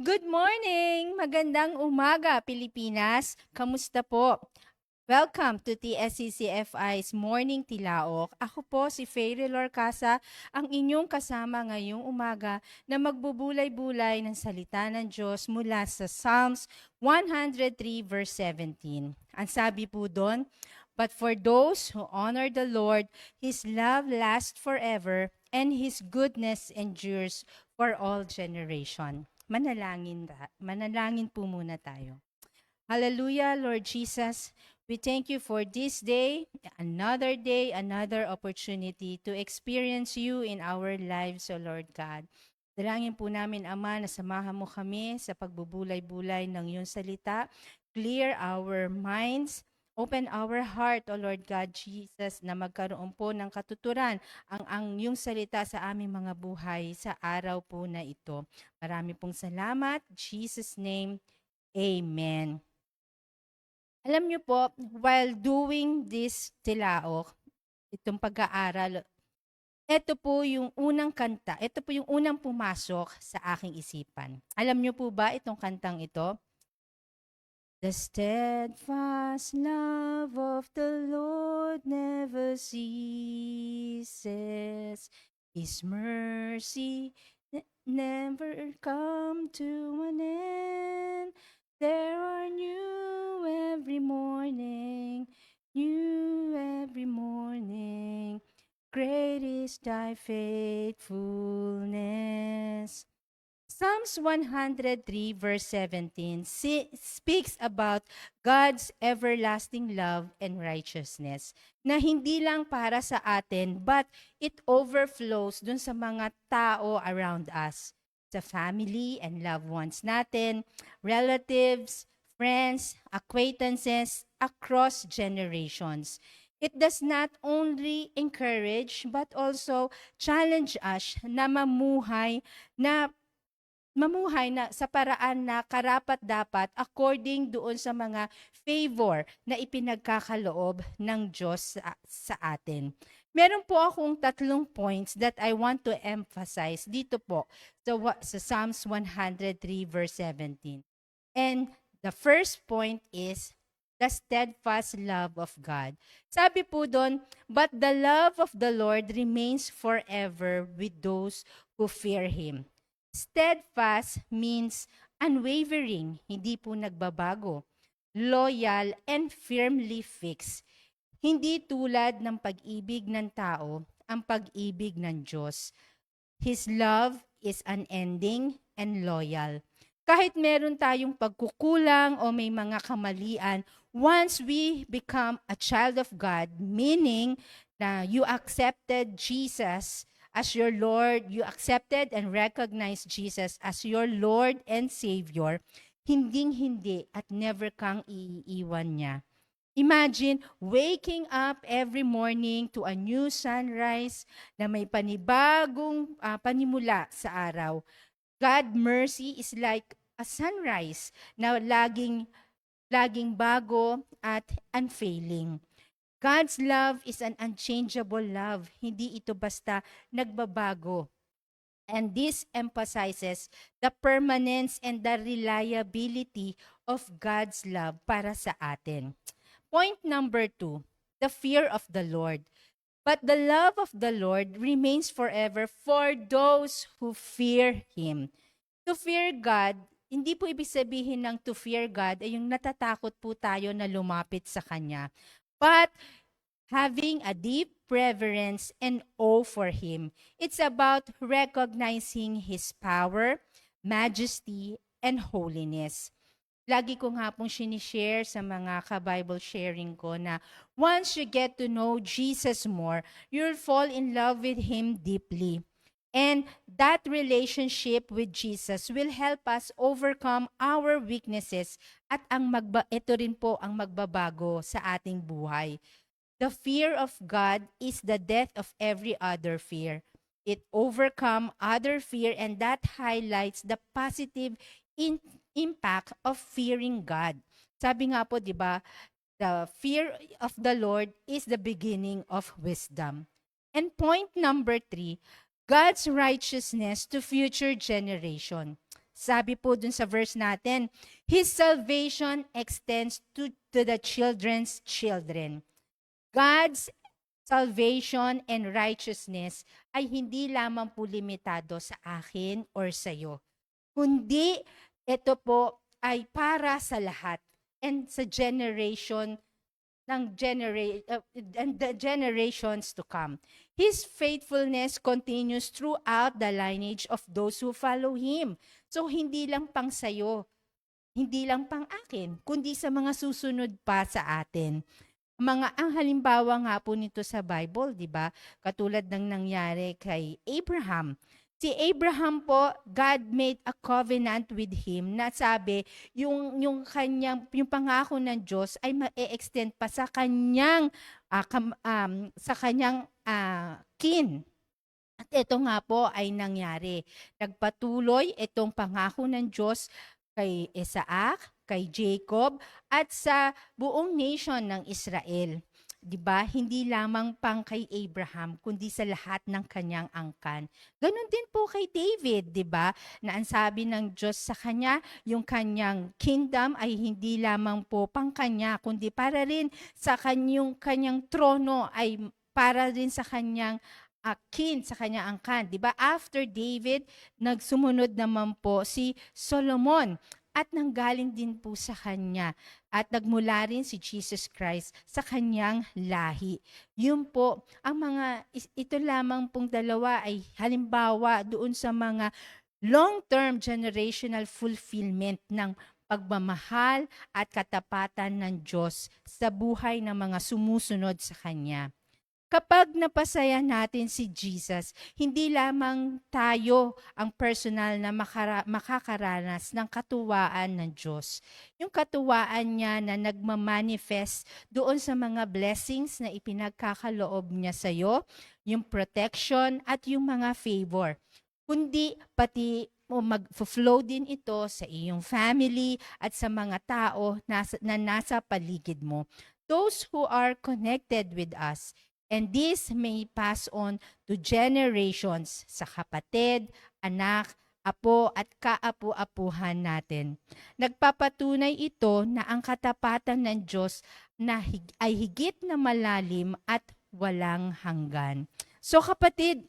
Good morning! Magandang umaga, Pilipinas! Kamusta po? Welcome to TSCCFI's Morning Tilaok. Ako po si Fairy Lorcasa, ang inyong kasama ngayong umaga na magbubulay-bulay ng salita ng Diyos mula sa Psalms 103 verse 17. Ang sabi po doon, "But for those who honor the Lord, His love lasts forever and His goodness endures for all generation." Manalangin po muna tayo. Hallelujah, Lord Jesus. We thank you for this day, another opportunity to experience you in our lives, O Lord God. Dalangin po namin, Ama, na samahan mo kami sa pagbubulay-bulay ng iyong salita. Clear our minds, open our heart, O Lord God Jesus, na magkaroon po ng katuturan ang iyong salita sa aming mga buhay sa araw po na ito. Marami pong salamat. Jesus' name, Amen. Alam niyo po, while doing this tilaok, itong pag-aaral, ito po yung unang kanta, ito po yung unang pumasok sa aking isipan. Alam niyo po ba itong kantang ito? The steadfast love of the Lord never ceases. His mercy never come to an end. There are new every morning, new every morning. Great is thy faithfulness. Psalms 103 verse 17 speaks about God's everlasting love and righteousness na hindi lang para sa atin but it overflows dun sa mga tao around us, sa family and loved ones natin, relatives, friends, acquaintances across generations. It does not only encourage but also challenge us na mamuhay na sa paraan na karapat-dapat according doon sa mga favor na ipinagkakaloob ng Diyos sa atin. Meron po akong 3 points that I want to emphasize dito po sa Psalms 103 verse 17. And the first point is the steadfast love of God. Sabi po doon, "But the love of the Lord remains forever with those who fear Him." Steadfast means unwavering, hindi po nagbabago. Loyal and firmly fixed. Hindi tulad ng pag-ibig ng tao, ang pag-ibig ng Diyos. His love is unending and loyal. Kahit meron tayong pagkukulang o may mga kamalian, once we become a child of God, meaning na you accepted Jesus as your Lord, you accepted and recognized Jesus as your Lord and Savior, hinding-hindi at never kang iiwan niya. Imagine waking up every morning to a new sunrise na may panibagong panimula sa araw. God's mercy is like a sunrise na laging bago at unfailing. God's love is an unchangeable love. Hindi ito basta nagbabago. And this emphasizes the permanence and the reliability of God's love para sa atin. Point number 2, the fear of the Lord. But the love of the Lord remains forever for those who fear Him. To fear God, hindi po ibig sabihin ng to fear God ay yung natatakot po tayo na lumapit sa Kanya. But having a deep reverence and awe for Him. It's about recognizing His power, majesty, and holiness. Lagi ko nga pong sinishare sa mga ka-Bible sharing ko na once you get to know Jesus more, you'll fall in love with Him deeply. And that relationship with Jesus will help us overcome our weaknesses at ito rin po ang magbabago sa ating buhay. The fear of God is the death of every other fear. It overcomes other fear and that highlights the positive impact of fearing God. Sabi nga po, di ba, the fear of the Lord is the beginning of wisdom. And point number 3, God's righteousness to future generation. Sabi po dun sa verse natin, His salvation extends to the children's children. God's salvation and righteousness ay hindi lamang po limitado sa akin or sa iyo, kundi ito po ay para sa lahat and sa generation and the generations to come. His faithfulness continues throughout the lineage of those who follow Him. So hindi lang pang sayo, hindi lang pang akin, kundi sa mga susunod pa sa atin. Ang halimbawa nga po nito sa Bible, di ba? Katulad ng nangyari kay Abraham. Si Abraham po, God made a covenant with him na sabi, yung pangako ng Diyos ay ma-extend pa sa kanyang kin. At ito nga po ay nangyari. Nagpatuloy itong pangako ng Diyos kay Isaac, kay Jacob, at sa buong nation ng Israel. 'Di ba? Hindi lamang pang kay Abraham, kundi sa lahat ng kanyang angkan. Ganon din po kay David, 'di ba? Na ang sabi ng Diyos sa kanya, yung kanyang kingdom ay hindi lamang po pang kanya, kundi para rin sa kanyang trono ay para rin sa kanyang sa kanyang angkan. 'Di ba? After David, nagsumunod naman po si Solomon. At nanggaling din po sa kanya. At nagmula rin si Jesus Christ sa kanyang lahi. Yun po, ito lamang pong dalawa ay halimbawa doon sa mga long-term generational fulfillment ng pagmamahal at katapatan ng Diyos sa buhay ng mga sumusunod sa Kanya. Kapag napasaya natin si Jesus, hindi lamang tayo ang personal na makakaranas ng katuwaan ng Diyos. Yung katuwaan niya na nagmamanifest doon sa mga blessings na ipinagkakaloob niya sa iyo, yung protection at yung mga favor. Kundi pati mag-flow din ito sa iyong family at sa mga tao na nasa paligid mo. Those who are connected with us. And this may pass on to generations sa kapatid, anak, apo at kaapu-apuhan natin. Nagpapatunay ito na ang katapatan ng Diyos ay higit na malalim at walang hanggan. So kapatid,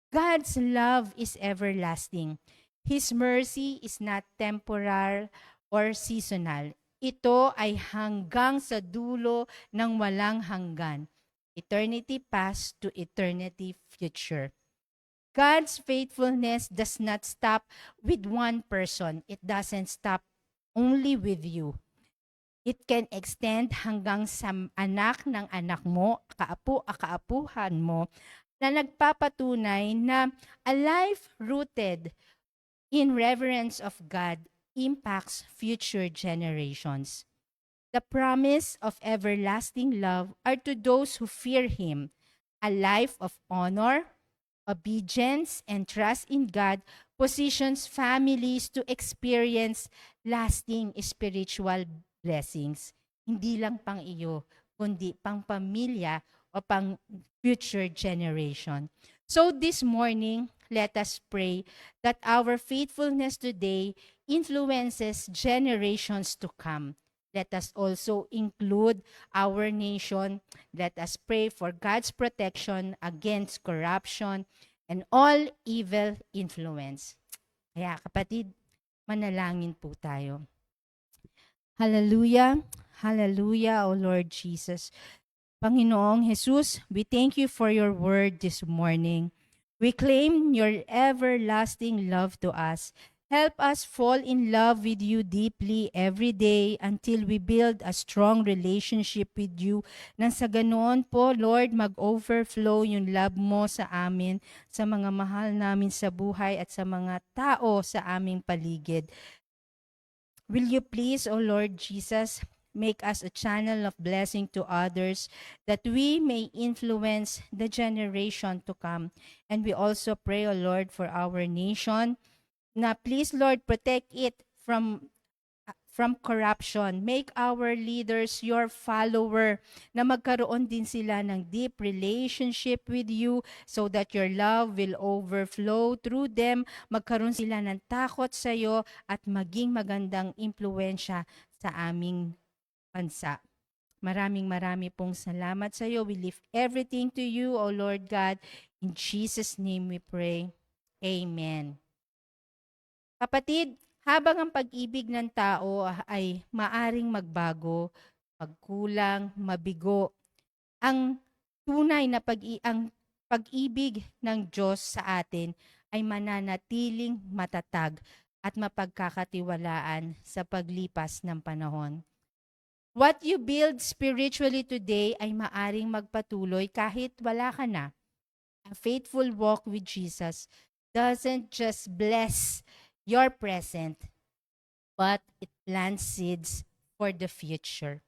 God's love is everlasting. His mercy is not temporal or seasonal. Ito ay hanggang sa dulo ng walang hanggan. Eternity past to eternity future. God's faithfulness does not stop with one person. It doesn't stop only with you. It can extend hanggang sa anak ng anak mo, kaapuhan mo, na nagpapatunay na a life rooted in reverence of God impacts future generations. The promise of everlasting love are to those who fear Him. A life of honor, obedience, and trust in God positions families to experience lasting spiritual blessings. Hindi lang pang iyo, kundi pang pamilya o pang future generation. So this morning, let us pray that our faithfulness today influences generations to come. Let us also include our nation. Let us pray for God's protection against corruption and all evil influence. Kaya kapatid, manalangin po tayo. Hallelujah, hallelujah, O Lord Jesus. Panginoong Jesus, we thank you for your word this morning. We claim your everlasting love to us. Help us fall in love with you deeply every day until we build a strong relationship with you. Nang sa ganoon po, Lord, mag-overflow yung love mo sa amin, sa mga mahal namin sa buhay at sa mga tao sa aming paligid. Will you please, O Lord Jesus, make us a channel of blessing to others that we may influence the generation to come. And we also pray, O Lord, for our nation, na please, Lord, protect it from from corruption. Make our leaders your follower, na magkaroon din sila ng deep relationship with you so that your love will overflow through them. Magkaroon sila ng takot sa iyo at maging magandang impluensya sa aming bansa. Marami pong salamat sa iyo. We lift everything to you, O Lord God. In Jesus' name we pray. Amen. Kapatid, habang ang pag-ibig ng tao ay maaring magbago, magkulang, mabigo, ang tunay na ang pag-ibig ng Diyos sa atin ay mananatiling matatag at mapagkakatiwalaan sa paglipas ng panahon. What you build spiritually today ay maaring magpatuloy kahit wala ka na. A faithful walk with Jesus doesn't just bless your present, but it plants seeds for the future.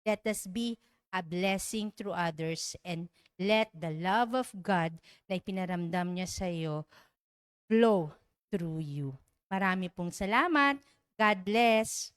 Let us be a blessing through others and let the love of God na ipinaramdam niya sa iyo flow through you. Marami pong salamat. God bless.